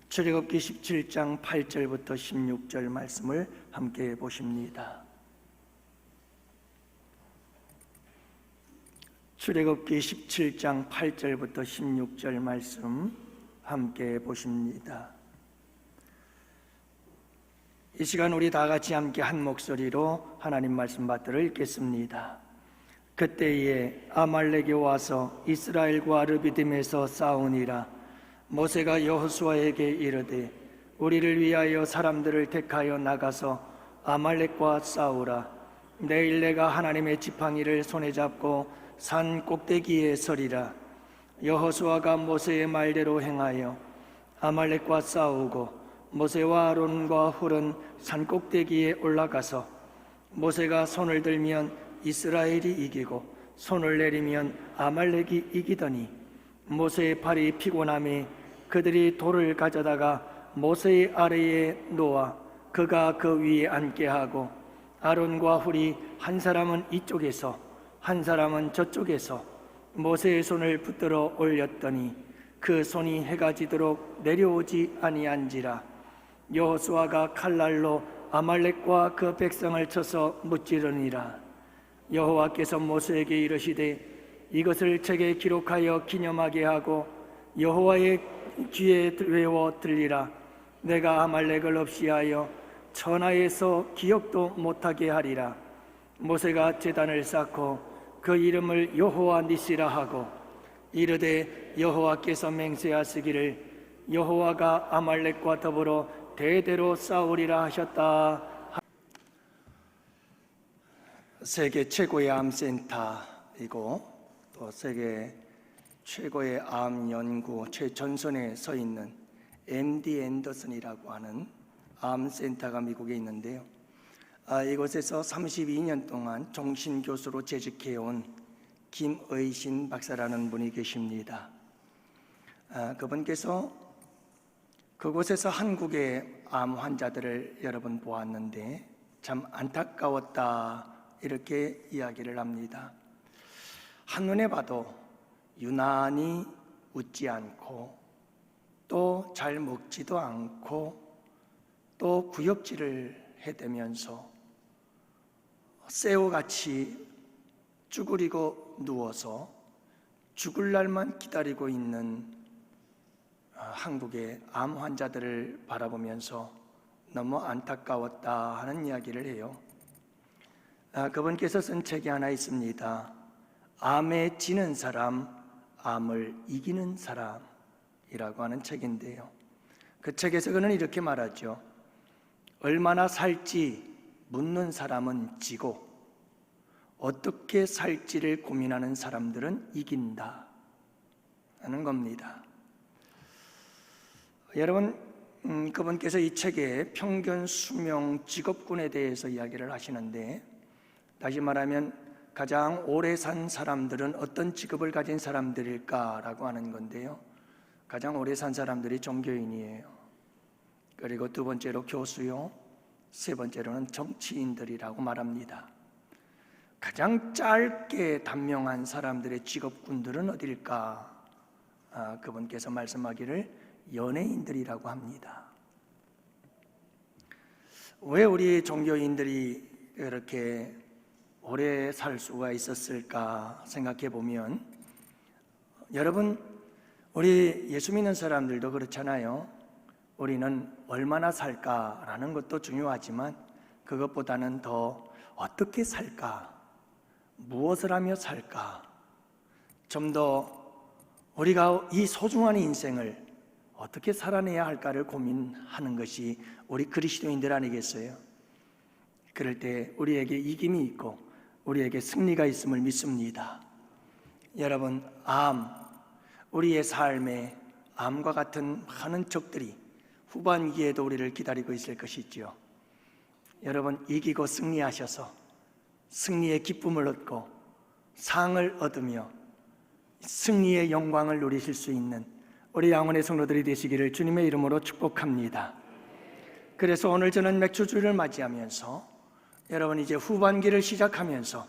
출애굽기 17장 8절부터 16절 말씀을 함께 보십니다. 출애굽기 17장 8절부터 16절 말씀 함께 보십니다. 이 시간 우리 다 같이 함께 한 목소리로 하나님 말씀 받들어 읽겠습니다. 그때에 아말렉이 와서 이스라엘과 르비딤에서 싸우니라. 모세가 여호수아에게 이르되 우리를 위하여 사람들을 택하여 나가서 아말렉과 싸우라. 내일 내가 하나님의 지팡이를 손에 잡고 산 꼭대기에 서리라. 여호수아가 모세의 말대로 행하여 아말렉과 싸우고 모세와 아론과 훌은 산 꼭대기에 올라가서 모세가 손을 들면 이스라엘이 이기고 손을 내리면 아말렉이 이기더니 모세의 팔이 피곤함에 그들이 돌을 가져다가 모세의 아래에 놓아 그가 그 위에 앉게 하고 아론과 훌이 한 사람은 이쪽에서 한 사람은 저쪽에서 모세의 손을 붙들어 올렸더니 그 손이 해가 지도록 내려오지 아니한지라. 여호수아가 칼날로 아말렉과 그 백성을 쳐서 무찌르니라. 여호와께서 모세에게 이르시되 이것을 책에 기록하여 기념하게 하고 여호와의 귀에 외워 들리라. 내가 아말렉을 없이하여 천하에서 기억도 못하게 하리라. 모세가 제단을 쌓고 그 이름을 여호와 니시라 하고 이르되 여호와께서 맹세하시기를 여호와가 아말렉과 더불어 대대로 싸우리라 하셨다. 세계 최고의 암센터이고 또 세계 최고의 암 연구 최전선에 서 있는 MD 앤더슨이라고 하는 암센터가 미국에 있는데요. 이곳에서 32년 동안 종신교수로 재직해온 김의신 박사라는 분이 계십니다. 그분께서 그곳에서 한국의 암 환자들을 여러 번 보았는데 참 안타까웠다 이렇게 이야기를 합니다. 한눈에 봐도 유난히 웃지 않고 또 잘 먹지도 않고 또 구역질을 해대면서 새우같이 쭈그리고 누워서 죽을 날만 기다리고 있는 한국의 암 환자들을 바라보면서 너무 안타까웠다 하는 이야기를 해요. 그분께서 쓴 책이 하나 있습니다. 암에 지는 사람, 암을 이기는 사람이라고 하는 책인데요. 그 책에서 그는 이렇게 말하죠. 얼마나 살지 묻는 사람은 지고 어떻게 살지를 고민하는 사람들은 이긴다 하는 겁니다. 여러분, 그분께서 이 책에 평균 수명 직업군에 대해서 이야기를 하시는데, 다시 말하면 가장 오래 산 사람들은 어떤 직업을 가진 사람들일까라고 하는 건데요. 가장 오래 산 사람들이 종교인이에요. 그리고 두 번째로 교수요, 세 번째로는 정치인들이라고 말합니다. 가장 짧게 단명한 사람들의 직업군들은 어딜까? 그분께서 말씀하기를 연예인들이라고 합니다. 왜 우리 종교인들이 이렇게 오래 살 수가 있었을까 생각해 보면, 여러분, 우리 예수 믿는 사람들도 그렇잖아요. 우리는 얼마나 살까라는 것도 중요하지만 그것보다는 더 어떻게 살까, 무엇을 하며 살까, 좀 더 우리가 이 소중한 인생을 어떻게 살아내야 할까를 고민하는 것이 우리 그리스도인들 아니겠어요? 그럴 때 우리에게 이김이 있고 우리에게 승리가 있음을 믿습니다. 여러분, 우리의 삶에 암과 같은 많은 적들이 후반기에도 우리를 기다리고 있을 것이지요. 여러분, 이기고 승리하셔서 승리의 기쁨을 얻고 상을 얻으며 승리의 영광을 누리실 수 있는 우리 양원의 성도들이 되시기를 주님의 이름으로 축복합니다. 그래서 오늘 저는 맥주주일을 맞이하면서 여러분, 이제 후반기를 시작하면서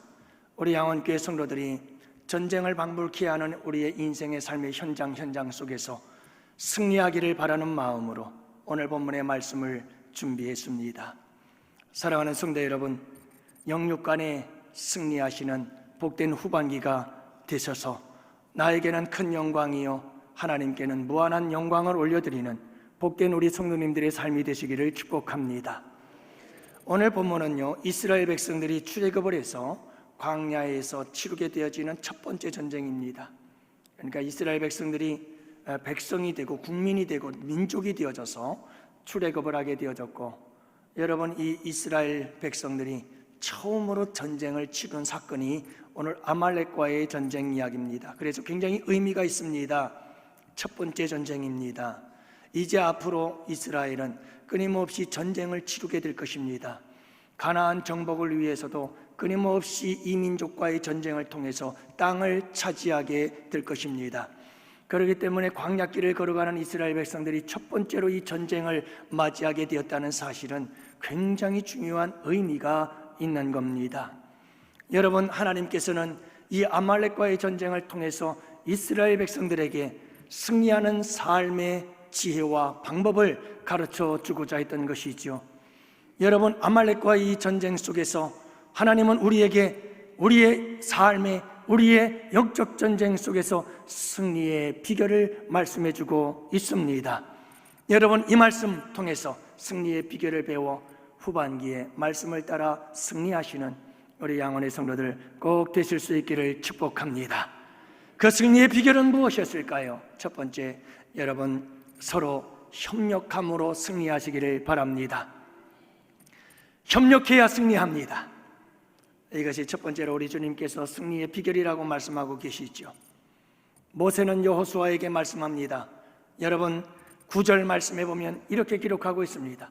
우리 양원교회 성도들이 전쟁을 방불케 하는 우리의 인생의 삶의 현장 속에서 승리하기를 바라는 마음으로 오늘 본문의 말씀을 준비했습니다. 사랑하는 성도 여러분, 영육간에 승리하시는 복된 후반기가 되셔서 나에게는 큰 영광이요 하나님께는 무한한 영광을 올려드리는 복된 우리 성도님들의 삶이 되시기를 축복합니다. 오늘 본문은요, 이스라엘 백성들이 출애굽을 해서 광야에서 치르게 되어지는 첫 번째 전쟁입니다. 그러니까 이스라엘 백성들이 백성이 되고 국민이 되고 민족이 되어져서 출애굽을 하게 되어졌고, 여러분, 이 이스라엘 백성들이 처음으로 전쟁을 치른 사건이 오늘 아말렉과의 전쟁 이야기입니다. 그래서 굉장히 의미가 있습니다. 첫 번째 전쟁입니다. 이제 앞으로 이스라엘은 끊임없이 전쟁을 치르게 될 것입니다. 가나안 정복을 위해서도 끊임없이 이 민족과의 전쟁을 통해서 땅을 차지하게 될 것입니다. 그렇기 때문에 광야길을 걸어가는 이스라엘 백성들이 첫 번째로 이 전쟁을 맞이하게 되었다는 사실은 굉장히 중요한 의미가 있는 겁니다. 여러분, 하나님께서는 이 아말렉과의 전쟁을 통해서 이스라엘 백성들에게 승리하는 삶의 지혜와 방법을 가르쳐 주고자 했던 것이죠. 여러분, 아말렉과의 이 전쟁 속에서 하나님은 우리에게 우리의 삶의 우리의 영적 전쟁 속에서 승리의 비결을 말씀해 주고 있습니다. 여러분, 이 말씀 통해서 승리의 비결을 배워 후반기에 말씀을 따라 승리하시는 우리 양원의 성도들 꼭 되실 수 있기를 축복합니다. 그 승리의 비결은 무엇이었을까요? 첫 번째, 여러분, 서로 협력함으로 승리하시기를 바랍니다. 협력해야 승리합니다. 이것이 첫 번째로 우리 주님께서 승리의 비결이라고 말씀하고 계시죠. 모세는 여호수아에게 말씀합니다. 여러분, 9절 말씀해 보면 이렇게 기록하고 있습니다.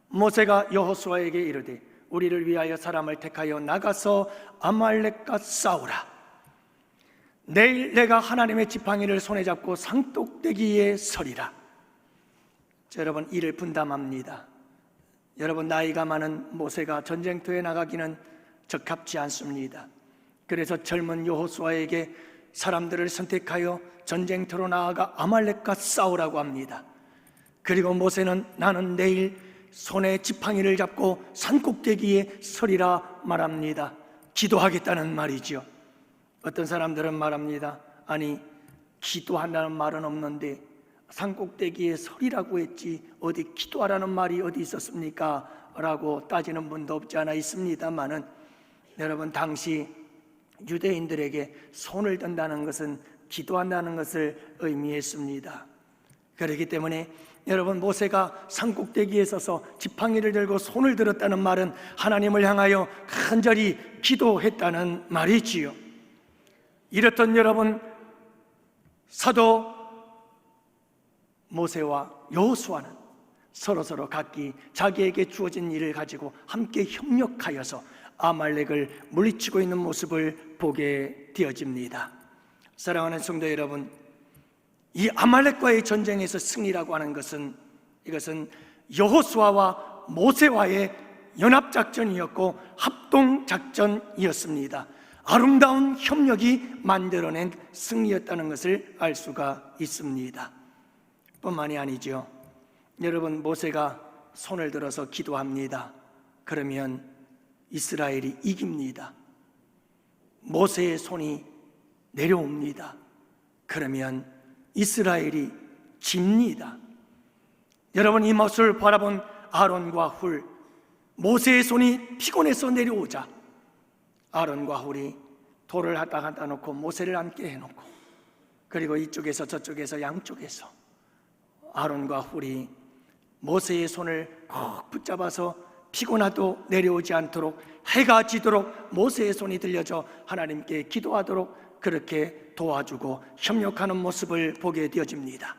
모세가 여호수아에게 이르되 우리를 위하여 사람을 택하여 나가서 아말렉과 싸우라. 내일 내가 하나님의 지팡이를 손에 잡고 산꼭대기에 서리라. 여러분, 이를 분담합니다. 여러분, 나이가 많은 모세가 전쟁터에 나가기는 적합지 않습니다. 그래서 젊은 여호수아에게 사람들을 선택하여 전쟁터로 나아가 아말렉과 싸우라고 합니다. 그리고 모세는 나는 내일 손에 지팡이를 잡고 산꼭대기에 서리라 말합니다. 기도하겠다는 말이죠. 어떤 사람들은 말합니다. 아니, 기도한다는 말은 없는데 산꼭대기에 서리라고 했지 어디 기도하라는 말이 어디 있었습니까? 라고 따지는 분도 없지 않아 있습니다만은, 여러분, 당시 유대인들에게 손을 든다는 것은 기도한다는 것을 의미했습니다. 그렇기 때문에 여러분, 모세가 산꼭대기에 서서 지팡이를 들고 손을 들었다는 말은 하나님을 향하여 간절히 기도했다는 말이지요. 이렇던 여러분, 사도 모세와 여호수아는 서로서로 각기 자기에게 주어진 일을 가지고 함께 협력하여서 아말렉을 물리치고 있는 모습을 보게 되어집니다. 사랑하는 성도 여러분, 이 아말렉과의 전쟁에서 승리라고 하는 것은 이것은 여호수아와 모세와의 연합작전이었고 합동작전이었습니다. 아름다운 협력이 만들어낸 승리였다는 것을 알 수가 있습니다. 뿐만이 아니죠. 여러분, 모세가 손을 들어서 기도합니다. 그러면 이스라엘이 이깁니다. 모세의 손이 내려옵니다. 그러면 이스라엘이 집니다. 여러분, 이 모습을 바라본 아론과 훌, 모세의 손이 피곤해서 내려오자 아론과 훌이 돌을 갖다 놓고 모세를 앉게 해놓고, 그리고 이쪽에서 저쪽에서 양쪽에서 아론과 훌이 모세의 손을 꼭 붙잡아서 피곤하도 내려오지 않도록, 해가 지도록 모세의 손이 들려져 하나님께 기도하도록 그렇게 도와주고 협력하는 모습을 보게 되어집니다.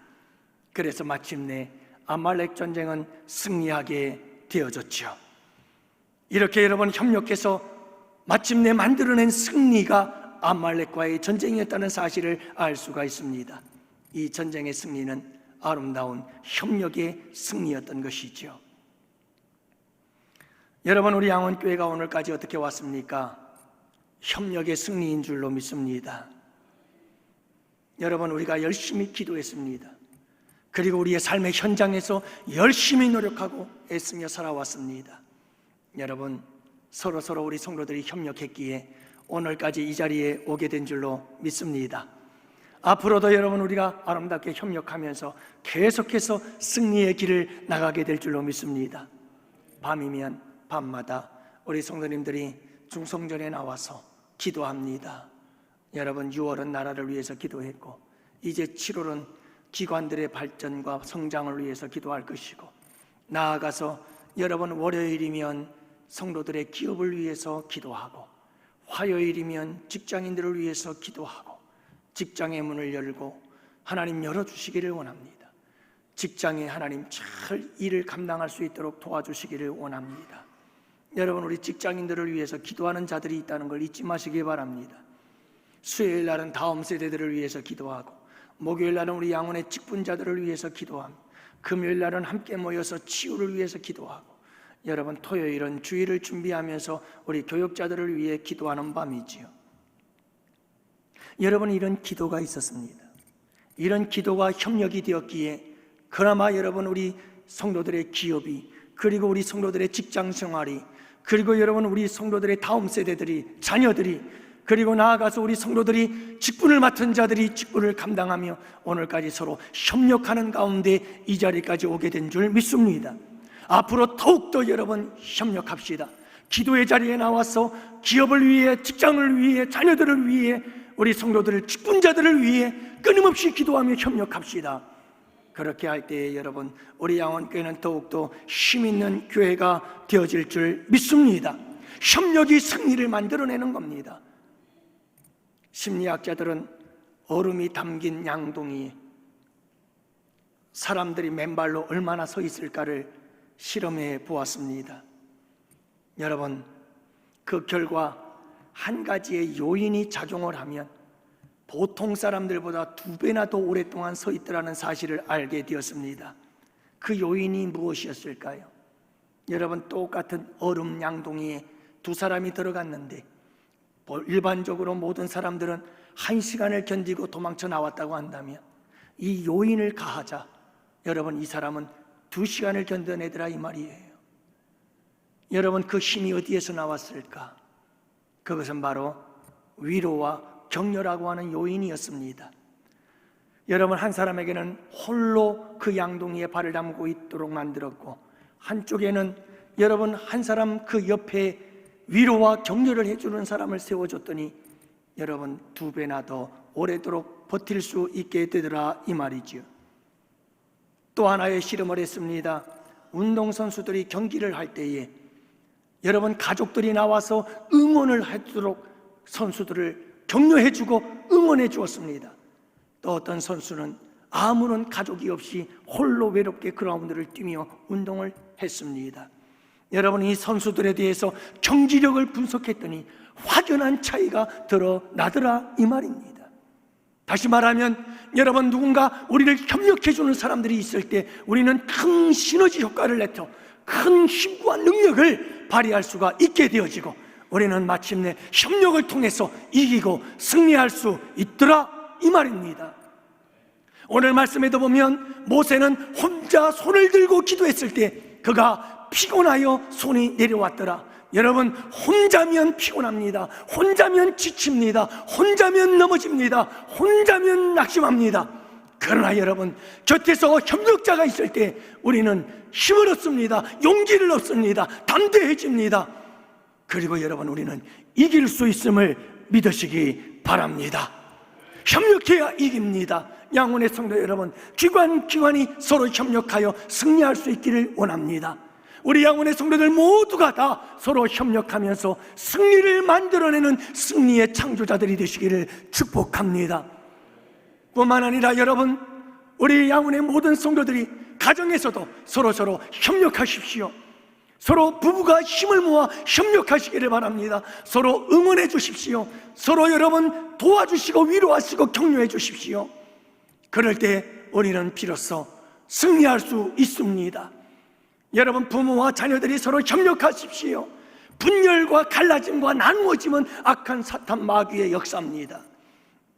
그래서 마침내 아말렉 전쟁은 승리하게 되어졌죠. 이렇게 여러분, 협력해서 마침내 만들어낸 승리가 아말렉과의 전쟁이었다는 사실을 알 수가 있습니다. 이 전쟁의 승리는 아름다운 협력의 승리였던 것이죠. 여러분, 우리 양원교회가 오늘까지 어떻게 왔습니까? 협력의 승리인 줄로 믿습니다. 여러분, 우리가 열심히 기도했습니다. 그리고 우리의 삶의 현장에서 열심히 노력하고 애쓰며 살아왔습니다. 여러분, 서로 우리 성도들이 협력했기에 오늘까지 이 자리에 오게 된 줄로 믿습니다. 앞으로도 여러분 우리가 아름답게 협력하면서 계속해서 승리의 길을 나가게 될 줄로 믿습니다. 밤이면 밤마다 우리 성도님들이 중성전에 나와서 기도합니다. 여러분, 6월은 나라를 위해서 기도했고 이제 7월은 기관들의 발전과 성장을 위해서 기도할 것이고, 나아가서 여러분 월요일이면 성도들의 기업을 위해서 기도하고, 화요일이면 직장인들을 위해서 기도하고, 직장의 문을 열고 하나님 열어주시기를 원합니다. 직장에 하나님 잘 일을 감당할 수 있도록 도와주시기를 원합니다. 여러분, 우리 직장인들을 위해서 기도하는 자들이 있다는 걸 잊지 마시기 바랍니다. 수요일 날은 다음 세대들을 위해서 기도하고, 목요일 날은 우리 양원의 직분자들을 위해서 기도합니다. 금요일 날은 함께 모여서 치유를 위해서 기도하고, 여러분 토요일은 주일을 준비하면서 우리 교역자들을 위해 기도하는 밤이지요. 여러분, 이런 기도가 있었습니다. 이런 기도가 협력이 되었기에 그나마 여러분 우리 성도들의 기업이, 그리고 우리 성도들의 직장 생활이, 그리고 여러분 우리 성도들의 다음 세대들이, 자녀들이, 그리고 나아가서 우리 성도들이 직분을 맡은 자들이 직분을 감당하며 오늘까지 서로 협력하는 가운데 이 자리까지 오게 된 줄 믿습니다. 앞으로 더욱더 여러분 협력합시다. 기도의 자리에 나와서 기업을 위해, 직장을 위해, 자녀들을 위해, 우리 성도들을, 직분자들을 위해 끊임없이 기도하며 협력합시다. 그렇게 할 때에 여러분 우리 양원교회는 더욱더 힘있는 교회가 되어질 줄 믿습니다. 협력이 승리를 만들어내는 겁니다. 심리학자들은 얼음이 담긴 양동이에 사람들이 맨발로 얼마나 서 있을까를 실험해 보았습니다. 여러분, 그 결과 한 가지의 요인이 작용을 하면 보통 사람들보다 2배나 더 오랫동안 서 있더라는 사실을 알게 되었습니다. 그 요인이 무엇이었을까요? 여러분, 똑같은 얼음 양동이에 두 사람이 들어갔는데 일반적으로 모든 사람들은 1시간을 견디고 도망쳐 나왔다고 한다면 이 요인을 가하자 여러분 이 사람은 2시간을 견뎌내더라 이 말이에요. 여러분, 그 힘이 어디에서 나왔을까? 그것은 바로 위로와 격려라고 하는 요인이었습니다. 여러분, 한 사람에게는 홀로 그 양동이에 발을 담고 있도록 만들었고, 한쪽에는 여러분 한 사람 그 옆에 위로와 격려를 해주는 사람을 세워줬더니 여러분 2배나 더 오래도록 버틸 수 있게 되더라 이 말이지요. 또 하나의 실험을 했습니다. 운동선수들이 경기를 할 때에 여러분 가족들이 나와서 응원을 하도록 선수들을 격려해주고 응원해 주었습니다. 또 어떤 선수는 아무런 가족이 없이 홀로 외롭게 그라운드를 뛰며 운동을 했습니다. 여러분, 이 선수들에 대해서 경기력을 분석했더니 확연한 차이가 드러나더라 이 말입니다. 다시 말하면 여러분, 누군가 우리를 협력해주는 사람들이 있을 때 우리는 큰 시너지 효과를 내서 큰 힘과 능력을 발휘할 수가 있게 되어지고, 우리는 마침내 협력을 통해서 이기고 승리할 수 있더라 이 말입니다. 오늘 말씀에도 보면 모세는 혼자 손을 들고 기도했을 때 그가 피곤하여 손이 내려왔더라. 여러분, 혼자면 피곤합니다. 혼자면 지칩니다. 혼자면 넘어집니다. 혼자면 낙심합니다. 그러나 여러분, 곁에서 협력자가 있을 때 우리는 힘을 얻습니다. 용기를 얻습니다. 담대해집니다. 그리고 여러분, 우리는 이길 수 있음을 믿으시기 바랍니다. 협력해야 이깁니다. 양원의 성도 여러분, 기관이 서로 협력하여 승리할 수 있기를 원합니다. 우리 양원의 성도들 모두가 다 서로 협력하면서 승리를 만들어내는 승리의 창조자들이 되시기를 축복합니다. 뿐만 아니라 여러분, 우리 양원의 모든 성도들이 가정에서도 서로 협력하십시오. 서로 부부가 힘을 모아 협력하시기를 바랍니다. 서로 응원해 주십시오. 서로 여러분 도와주시고 위로하시고 격려해 주십시오. 그럴 때 우리는 비로소 승리할 수 있습니다. 여러분, 부모와 자녀들이 서로 협력하십시오. 분열과 갈라짐과 나누어짐은 악한 사탄 마귀의 역사입니다.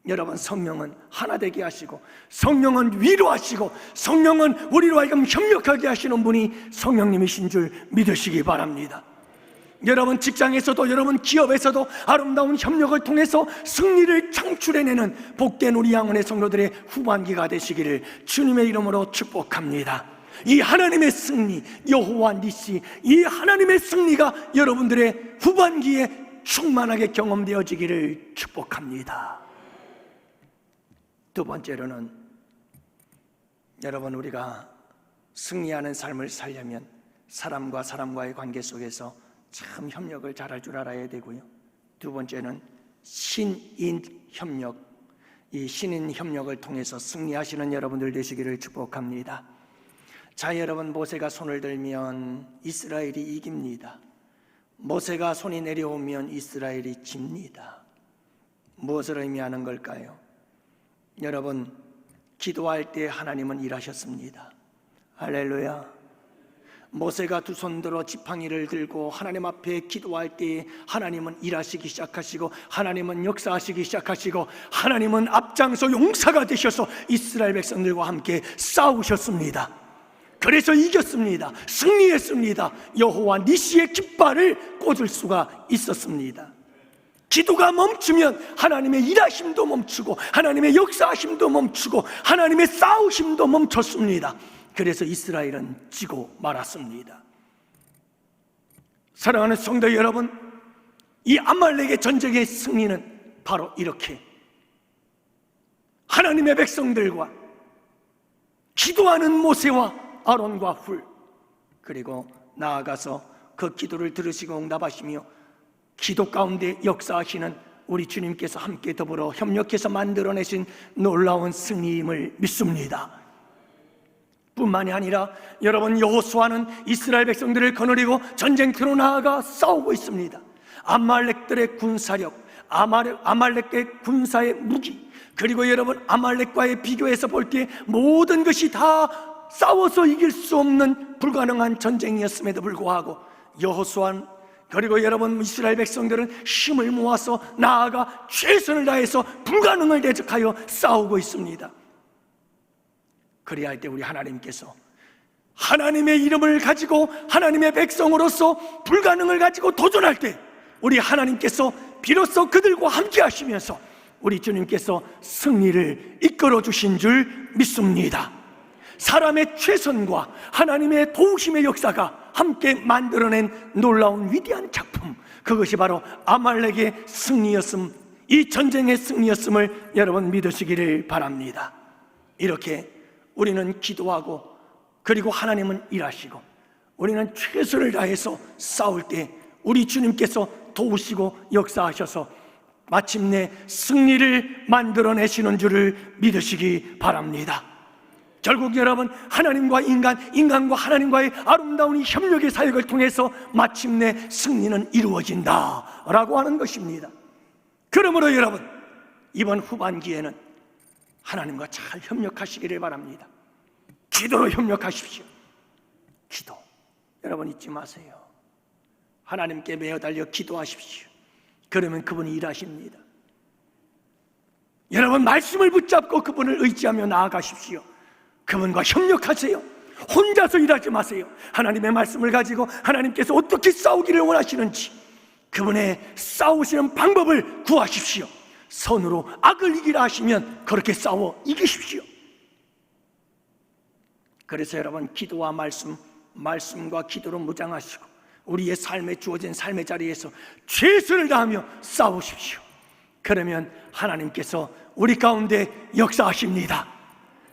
여러분, 성령은 하나 되게 하시고, 성령은 위로하시고, 성령은 우리로 하여금 협력하게 하시는 분이 성령님이신 줄 믿으시기 바랍니다. 여러분, 직장에서도, 여러분 기업에서도 아름다운 협력을 통해서 승리를 창출해내는 복된 우리 양원의 성도들의 후반기가 되시기를 주님의 이름으로 축복합니다. 이 하나님의 승리, 여호와 니시, 이 하나님의 승리가 여러분들의 후반기에 충만하게 경험되어지기를 축복합니다. 두 번째로는, 여러분, 우리가 승리하는 삶을 살려면 사람과 사람과의 관계 속에서 참 협력을 잘할 줄 알아야 되고요. 두 번째는 신인 협력, 이 신인 협력을 통해서 승리하시는 여러분들 되시기를 축복합니다. 자, 여러분, 모세가 손을 들면 이스라엘이 이깁니다. 모세가 손이 내려오면 이스라엘이 집니다. 무엇을 의미하는 걸까요? 여러분, 기도할 때 하나님은 일하셨습니다. 할렐루야. 모세가 두 손 들어 지팡이를 들고 하나님 앞에 기도할 때 하나님은 일하시기 시작하시고, 하나님은 역사하시기 시작하시고, 하나님은 앞장서 용사가 되셔서 이스라엘 백성들과 함께 싸우셨습니다. 그래서 이겼습니다. 승리했습니다. 여호와 니시의 깃발을 꽂을 수가 있었습니다. 기도가 멈추면 하나님의 일하심도 멈추고, 하나님의 역사하심도 멈추고, 하나님의 싸우심도 멈췄습니다. 그래서 이스라엘은 지고 말았습니다. 사랑하는 성도 여러분, 이 아말렉의 전쟁의 승리는 바로 이렇게 하나님의 백성들과 기도하는 모세와 아론과 훌, 그리고 나아가서 그 기도를 들으시고 응답하시며 기도 가운데 역사하시는 우리 주님께서 함께 더불어 협력해서 만들어내신 놀라운 승리임을 믿습니다. 뿐만이 아니라 여러분, 여호수아는 이스라엘 백성들을 거느리고 전쟁터로 나아가 싸우고 있습니다. 아말렉들의 군사력, 아말렉의 군사의 무기, 그리고 여러분, 아말렉과의 비교해서 볼 때 모든 것이 다 싸워서 이길 수 없는 불가능한 전쟁이었음에도 불구하고 여호수아는, 그리고 여러분 이스라엘 백성들은 힘을 모아서 나아가 최선을 다해서 불가능을 대적하여 싸우고 있습니다. 그래야 할 때 우리 하나님께서 하나님의 이름을 가지고 하나님의 백성으로서 불가능을 가지고 도전할 때 우리 하나님께서 비로소 그들과 함께 하시면서 우리 주님께서 승리를 이끌어 주신 줄 믿습니다. 사람의 최선과 하나님의 도우심의 역사가 함께 만들어낸 놀라운 위대한 작품, 그것이 바로 아말렉의 승리였음, 이 전쟁의 승리였음을 여러분 믿으시기를 바랍니다. 이렇게 우리는 기도하고, 그리고 하나님은 일하시고, 우리는 최선을 다해서 싸울 때 우리 주님께서 도우시고 역사하셔서 마침내 승리를 만들어내시는 줄을 믿으시기 바랍니다. 결국 여러분, 하나님과 인간과 하나님과의 아름다운 협력의 사역을 통해서 마침내 승리는 이루어진다라고 하는 것입니다. 그러므로 여러분, 이번 후반기에는 하나님과 잘 협력하시기를 바랍니다. 기도로 협력하십시오. 기도, 여러분 잊지 마세요. 하나님께 매어달려 기도하십시오. 그러면 그분이 일하십니다. 여러분, 말씀을 붙잡고 그분을 의지하며 나아가십시오. 그분과 협력하세요. 혼자서 일하지 마세요. 하나님의 말씀을 가지고 하나님께서 어떻게 싸우기를 원하시는지 그분의 싸우시는 방법을 구하십시오. 선으로 악을 이기라 하시면 그렇게 싸워 이기십시오. 그래서 여러분, 기도와 말씀과 기도로 무장하시고 우리의 삶에 주어진 삶의 자리에서 최선을 다하며 싸우십시오. 그러면 하나님께서 우리 가운데 역사하십니다.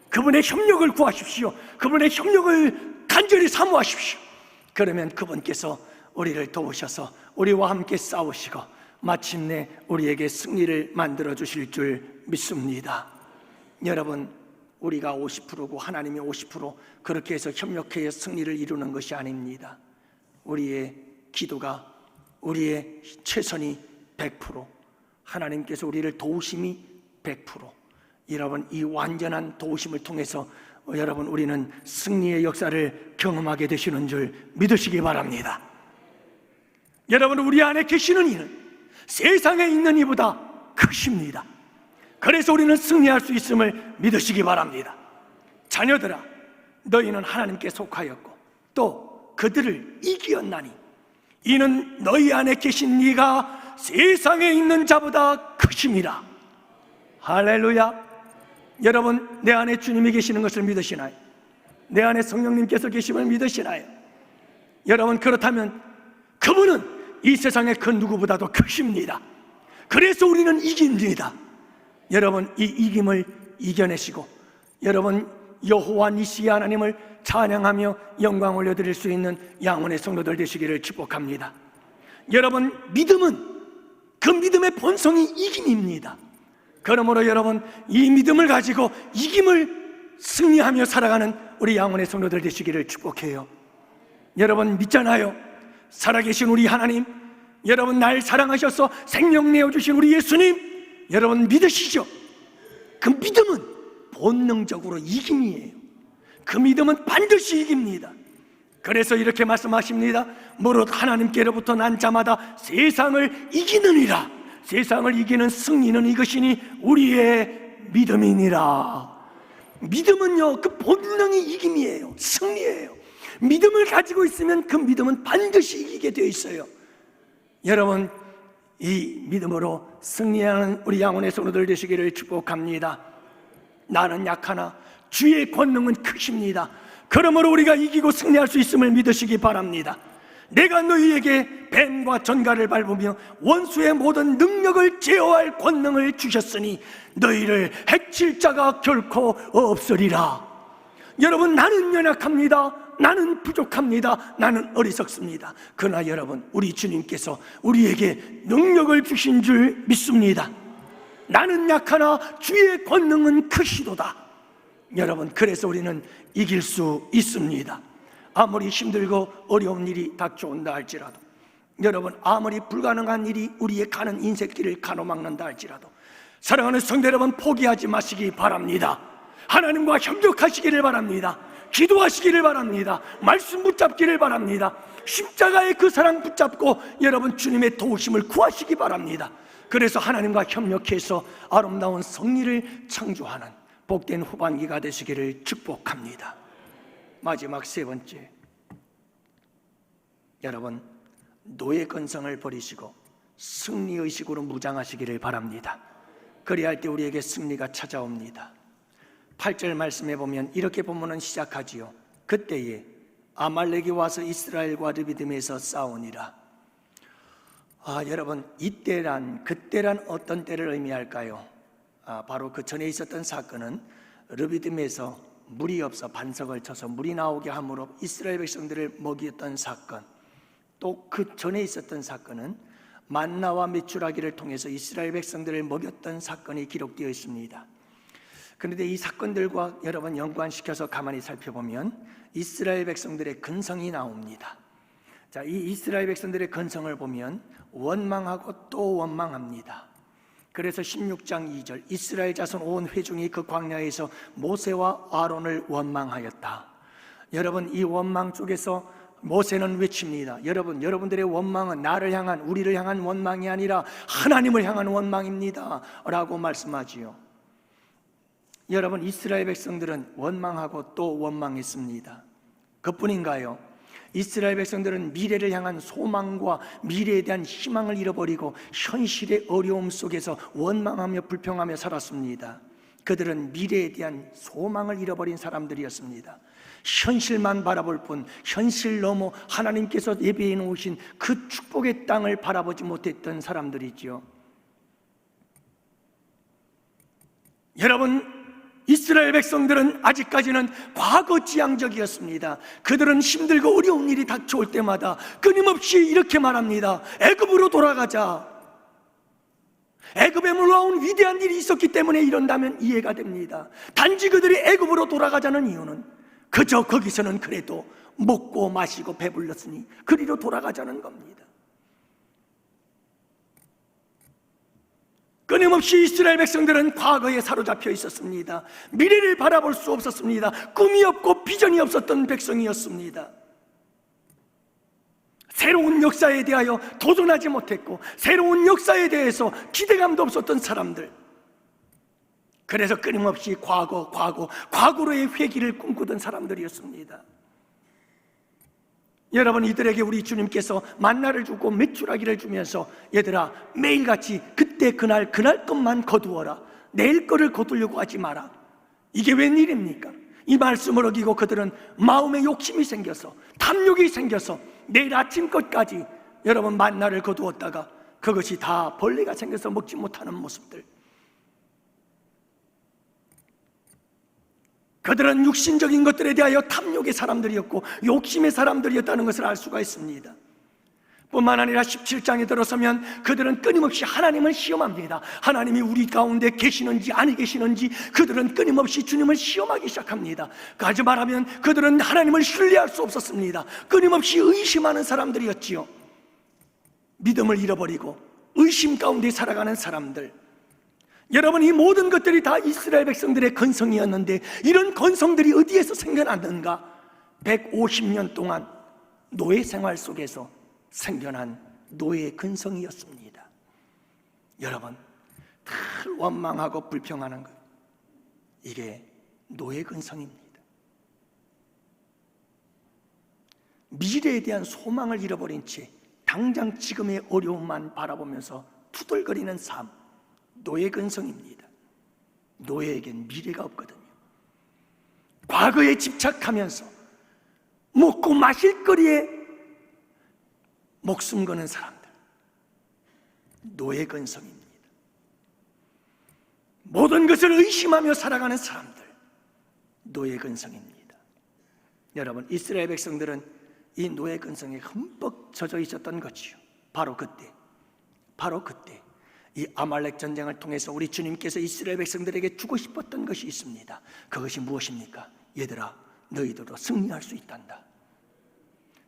그분의 협력을 구하십시오. 그분의 협력을 간절히 사모하십시오. 그러면 그분께서 우리를 도우셔서 우리와 함께 싸우시고 마침내 우리에게 승리를 만들어 주실 줄 믿습니다. 여러분, 우리가 50%고 하나님이 50% 그렇게 해서 협력해서 승리를 이루는 것이 아닙니다. 우리의 기도가, 우리의 최선이 100%, 하나님께서 우리를 도우심이 100%, 여러분, 이 완전한 도우심을 통해서 여러분, 우리는 승리의 역사를 경험하게 되시는 줄 믿으시기 바랍니다. 여러분, 우리 안에 계시는 이는 세상에 있는 이보다 크십니다. 그래서 우리는 승리할 수 있음을 믿으시기 바랍니다. 자녀들아, 너희는 하나님께 속하였고 또 그들을 이기었나니 이는 너희 안에 계신 네가 세상에 있는 자보다 크심이라. 할렐루야. 여러분, 내 안에 주님이 계시는 것을 믿으시나요? 내 안에 성령님께서 계심을 믿으시나요? 여러분, 그렇다면 그분은 이 세상의 그 누구보다도 크십니다. 그래서 우리는 이깁니다. 여러분, 이 이김을 이겨내시고 여러분, 여호와 니시 하나님을 찬양하며 영광 올려드릴 수 있는 양원의 성도들 되시기를 축복합니다. 여러분, 믿음은 그 믿음의 본성이 이김입니다. 그러므로 여러분, 이 믿음을 가지고 이김을 승리하며 살아가는 우리 양원의 성도들 되시기를 축복해요. 여러분, 믿잖아요. 살아계신 우리 하나님, 여러분 날 사랑하셔서 생명 내어주신 우리 예수님, 여러분 믿으시죠? 그 믿음은 본능적으로 이김이에요. 그 믿음은 반드시 이깁니다. 그래서 이렇게 말씀하십니다. 무릇 하나님께로부터 난 자마다 세상을 이기느니라. 세상을 이기는 승리는 이것이니 우리의 믿음이니라. 믿음은요, 그 본능이 이김이에요. 승리예요. 믿음을 가지고 있으면 그 믿음은 반드시 이기게 되어 있어요. 여러분, 이 믿음으로 승리하는 우리 양원의 성도들 되시기를 축복합니다. 나는 약하나 주의 권능은 크십니다. 그러므로 우리가 이기고 승리할 수 있음을 믿으시기 바랍니다. 내가 너희에게 뱀과 전갈을 밟으며 원수의 모든 능력을 제어할 권능을 주셨으니 너희를 해칠 자가 결코 없으리라. 여러분, 나는 연약합니다. 나는 부족합니다. 나는 어리석습니다. 그러나 여러분, 우리 주님께서 우리에게 능력을 주신 줄 믿습니다. 나는 약하나 주의 권능은 크시도다. 여러분, 그래서 우리는 이길 수 있습니다. 아무리 힘들고 어려운 일이 닥쳐온다 할지라도, 여러분, 아무리 불가능한 일이 우리의 가는 인생길을 가로막는다 할지라도, 사랑하는 성도 여러분, 포기하지 마시기 바랍니다. 하나님과 협력하시기를 바랍니다. 기도하시기를 바랍니다. 말씀 붙잡기를 바랍니다. 십자가의 그 사랑 붙잡고 여러분 주님의 도우심을 구하시기 바랍니다. 그래서 하나님과 협력해서 아름다운 성리를 창조하는 복된 후반기가 되시기를 축복합니다. 마지막 세 번째, 여러분 노예 근성을 버리시고 승리의식으로 무장하시기를 바랍니다. 그리할 때 우리에게 승리가 찾아옵니다. 8절 말씀해 보면 이렇게 본문은 시작하지요. 그때에 아말렉이 와서 이스라엘과 르비딤에서 싸우니라. 여러분, 이때란 그때란 어떤 때를 의미할까요? 바로 그 전에 있었던 사건은 르비딤에서 물이 없어 반석을 쳐서 물이 나오게 함으로 이스라엘 백성들을 먹였던 사건, 또 그 전에 있었던 사건은 만나와 메추라기를 통해서 이스라엘 백성들을 먹였던 사건이 기록되어 있습니다. 그런데 이 사건들과 여러분 연관시켜서 가만히 살펴보면 이스라엘 백성들의 근성이 나옵니다. 자, 이 이스라엘 백성들의 근성을 보면 원망하고 또 원망합니다. 그래서 16장 2절, 이스라엘 자손 온 회중이 그 광야에서 모세와 아론을 원망하였다. 여러분, 이 원망 쪽에서 모세는 외칩니다. 여러분들의 원망은 나를 향한, 우리를 향한 원망이 아니라 하나님을 향한 원망입니다 라고 말씀하지요. 여러분, 이스라엘 백성들은 원망하고 또 원망했습니다. 그뿐인가요? 이스라엘 백성들은 미래를 향한 소망과 미래에 대한 희망을 잃어버리고 현실의 어려움 속에서 원망하며 불평하며 살았습니다. 그들은 미래에 대한 소망을 잃어버린 사람들이었습니다. 현실만 바라볼 뿐 현실 넘어 하나님께서 예비해 놓으신 그 축복의 땅을 바라보지 못했던 사람들이지요. 여러분, 이스라엘 백성들은 아직까지는 과거지향적이었습니다. 그들은 힘들고 어려운 일이 닥쳐올 때마다 끊임없이 이렇게 말합니다. 애굽으로 돌아가자. 애굽에 올라온 위대한 일이 있었기 때문에 이런다면 이해가 됩니다. 단지 그들이 애굽으로 돌아가자는 이유는 그저 거기서는 그래도 먹고 마시고 배불렀으니 그리로 돌아가자는 겁니다. 끊임없이 이스라엘 백성들은 과거에 사로잡혀 있었습니다. 미래를 바라볼 수 없었습니다. 꿈이 없고 비전이 없었던 백성이었습니다. 새로운 역사에 대하여 도전하지 못했고 새로운 역사에 대해서 기대감도 없었던 사람들. 그래서 끊임없이 과거로의 회귀를 꿈꾸던 사람들이었습니다. 여러분, 이들에게 우리 주님께서 만나를 주고 메추라기를 주면서 얘들아, 매일같이 그때 그날 것만 거두어라. 내일 거를 거두려고 하지 마라. 이게 웬일입니까? 이 말씀을 어기고 그들은 마음에 욕심이 생겨서, 탐욕이 생겨서 내일 아침 것까지 여러분 만나를 거두었다가 그것이 다 벌레가 생겨서 먹지 못하는 모습들. 그들은 육신적인 것들에 대하여 탐욕의 사람들이었고 욕심의 사람들이었다는 것을 알 수가 있습니다. 뿐만 아니라 17장에 들어서면 그들은 끊임없이 하나님을 시험합니다. 하나님이 우리 가운데 계시는지 아니 계시는지 그들은 끊임없이 주님을 시험하기 시작합니다. 가지 말하면 그들은 하나님을 신뢰할 수 없었습니다. 끊임없이 의심하는 사람들이었지요. 믿음을 잃어버리고 의심 가운데 살아가는 사람들. 여러분, 이 모든 것들이 다 이스라엘 백성들의 건성이었는데 이런 건성들이 어디에서 생겨났는가? 150년 동안 노예 생활 속에서 생겨난 노예의 근성이었습니다. 여러분, 늘 원망하고 불평하는 것, 이게 노예 근성입니다. 미래에 대한 소망을 잃어버린 채 당장 지금의 어려움만 바라보면서 투덜거리는 삶, 노예 근성입니다. 노예에겐 미래가 없거든요. 과거에 집착하면서 먹고 마실 거리에 목숨 거는 사람들, 노예 근성입니다. 모든 것을 의심하며 살아가는 사람들, 노예 근성입니다. 여러분, 이스라엘 백성들은 이 노예 근성에 흠뻑 젖어 있었던 것이요. 바로 그때 이 아말렉 전쟁을 통해서 우리 주님께서 이스라엘 백성들에게 주고 싶었던 것이 있습니다. 그것이 무엇입니까? 얘들아, 너희들도 승리할 수 있단다.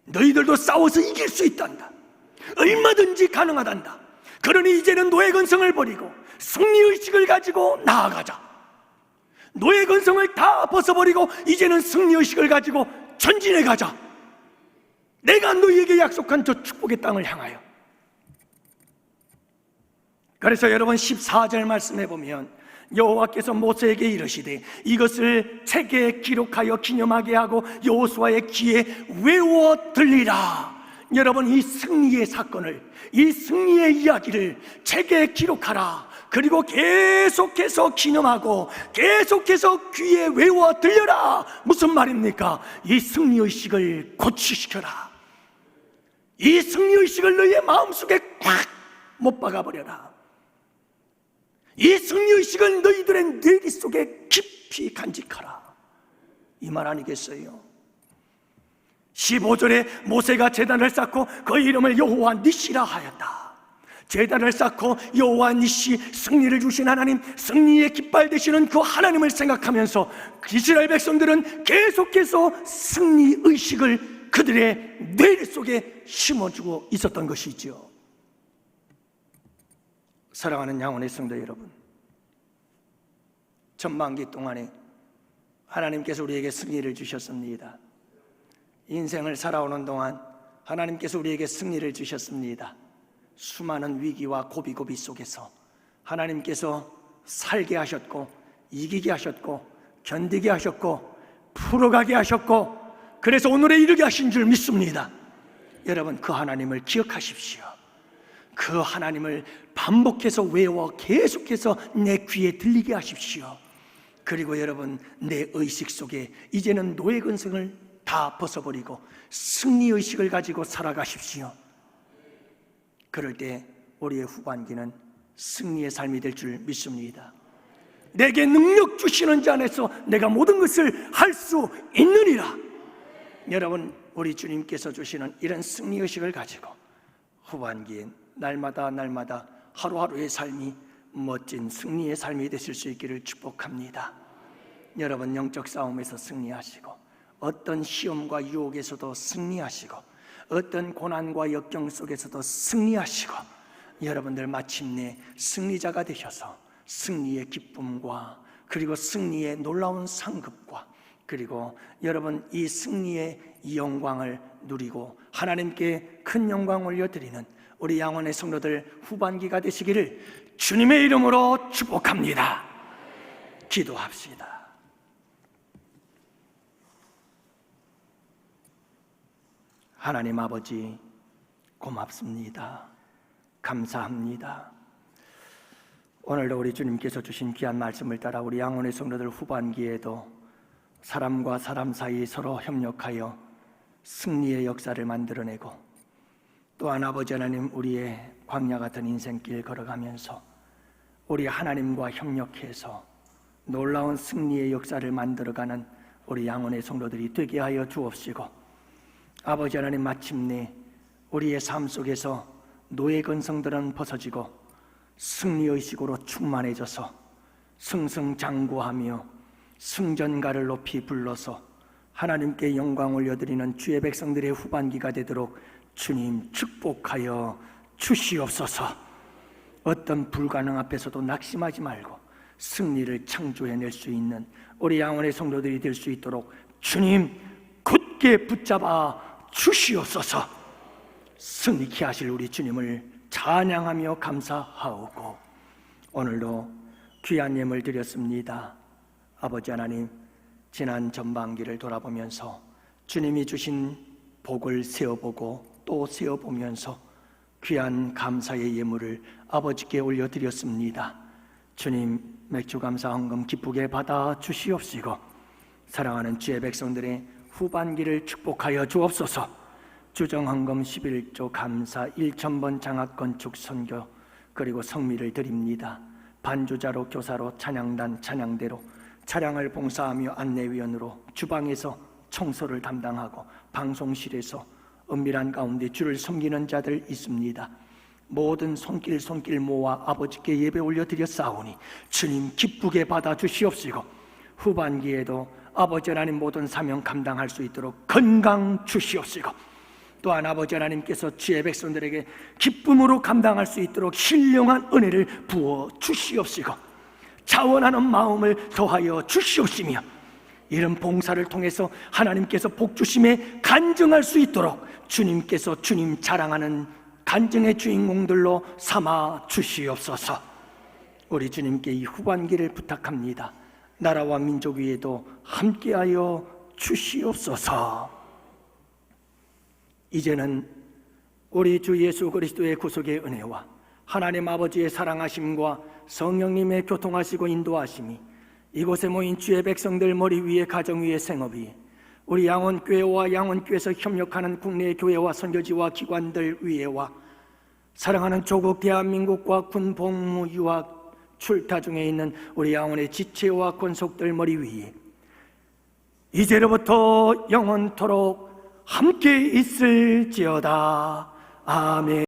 너희들도 싸워서 이길 수 있단다. 얼마든지 가능하단다. 그러니 이제는 노예 근성을 버리고 승리의식을 가지고 나아가자. 노예 근성을 다 벗어버리고 이제는 승리의식을 가지고 전진해 가자. 내가 너희에게 약속한 저 축복의 땅을 향하여. 그래서 여러분 14절 말씀해 보면 여호와께서 모세에게 이르시되 이것을 책에 기록하여 기념하게 하고 여호수아의 귀에 외워 들리라. 여러분, 이 승리의 사건을, 이 승리의 이야기를 책에 기록하라. 그리고 계속해서 기념하고 계속해서 귀에 외워 들려라. 무슨 말입니까? 이 승리의식을 고취시켜라. 이 승리의식을 너희의 마음속에 꽉 못 박아버려라. 이 승리의식을 너희들의 뇌리 속에 깊이 간직하라. 이 말 아니겠어요? 15절에 모세가 제단을 쌓고 그 이름을 여호와 니시라 하였다. 제단을 쌓고 여호와 니시, 승리를 주신 하나님, 승리의 깃발 되시는 그 하나님을 생각하면서 이스라엘 백성들은 계속해서 승리의식을 그들의 뇌리 속에 심어주고 있었던 것이죠. 사랑하는 양원의 성도 여러분, 전반기 동안에 하나님께서 우리에게 승리를 주셨습니다. 인생을 살아오는 동안 하나님께서 우리에게 승리를 주셨습니다. 수많은 위기와 고비고비 속에서 하나님께서 살게 하셨고 이기게 하셨고 견디게 하셨고 풀어가게 하셨고 그래서 오늘에 이르게 하신 줄 믿습니다. 여러분, 그 하나님을 기억하십시오. 그 하나님을 반복해서 외워 계속해서 내 귀에 들리게 하십시오. 그리고 여러분, 내 의식 속에 이제는 노예 근성을 다 벗어버리고 승리의식을 가지고 살아가십시오. 그럴 때 우리의 후반기는 승리의 삶이 될 줄 믿습니다. 내게 능력 주시는 자 안에서 내가 모든 것을 할 수 있느니라. 여러분, 우리 주님께서 주시는 이런 승리의식을 가지고 후반기엔 날마다 하루하루의 삶이 멋진 승리의 삶이 되실 수 있기를 축복합니다. 여러분, 영적 싸움에서 승리하시고 어떤 시험과 유혹에서도 승리하시고 어떤 고난과 역경 속에서도 승리하시고 여러분들 마침내 승리자가 되셔서 승리의 기쁨과 그리고 승리의 놀라운 상급과 그리고 여러분 이 승리의 영광을 누리고 하나님께 큰 영광 올려드리는 우리 양원의 성도들 후반기가 되시기를 주님의 이름으로 축복합니다. 기도합시다. 하나님 아버지, 고맙습니다. 감사합니다. 오늘도 우리 주님께서 주신 귀한 말씀을 따라 우리 양원의 성도들 후반기에도 사람과 사람 사이 서로 협력하여 승리의 역사를 만들어내고, 또한 아버지 하나님, 우리의 광야 같은 인생길 걸어가면서 우리 하나님과 협력해서 놀라운 승리의 역사를 만들어가는 우리 양원의 성도들이 되게 하여 주옵시고, 아버지 하나님, 마침내 우리의 삶 속에서 노예 근성들은 벗어지고 승리의식으로 충만해져서 승승장구하며 승전가를 높이 불러서 하나님께 영광 올려드리는 주의 백성들의 후반기가 되도록 주님 축복하여 주시옵소서. 어떤 불가능 앞에서도 낙심하지 말고 승리를 창조해낼 수 있는 우리 양원의 성도들이 될 수 있도록 주님 굳게 붙잡아 주시옵소서. 승리케 하실 우리 주님을 찬양하며 감사하오고, 오늘도 귀한 예물 드렸습니다. 아버지 하나님, 지난 전반기를 돌아보면서 주님이 주신 복을 세어보고 또 세어보면서 귀한 감사의 예물을 아버지께 올려드렸습니다. 주님, 맥주 감사 헌금 기쁘게 받아 주시옵시고, 사랑하는 주의 백성들의 후반기를 축복하여 주옵소서. 주정헌금 11조 감사 1,000번 장학건축 선교 그리고 성미를 드립니다. 반주자로, 교사로, 찬양단, 찬양대로, 차량을 봉사하며 안내위원으로, 주방에서 청소를 담당하고 방송실에서 은밀한 가운데 주를 섬기는 자들 있습니다. 모든 손길 모아 아버지께 예배 올려드렸사오니 주님 기쁘게 받아 주시옵시고, 후반기에도 아버지 하나님 모든 사명 감당할 수 있도록 건강 주시옵시고, 또한 아버지 하나님께서 주의 백성들에게 기쁨으로 감당할 수 있도록 신령한 은혜를 부어 주시옵시고, 자원하는 마음을 더하여 주시옵시며, 이런 봉사를 통해서 하나님께서 복 주심에 간증할 수 있도록 주님께서 주님 자랑하는 간증의 주인공들로 삼아 주시옵소서. 우리 주님께 이 후반기를 부탁합니다. 나라와 민족 위에도 함께하여 주시옵소서. 이제는 우리 주 예수 그리스도의 구속의 은혜와 하나님 아버지의 사랑하심과 성령님의 교통하시고 인도하심이 이곳에 모인 주의 백성들 머리 위에, 가정 위에, 생업 위에, 우리 양원교회와 양원교회에서 협력하는 국내 교회와 선교지와 기관들 위에와 사랑하는 조국 대한민국과 군복무 유학 출타 중에 있는 우리 양원의 지체와 권속들 머리 위에 이제로부터 영원토록 함께 있을지어다. 아멘.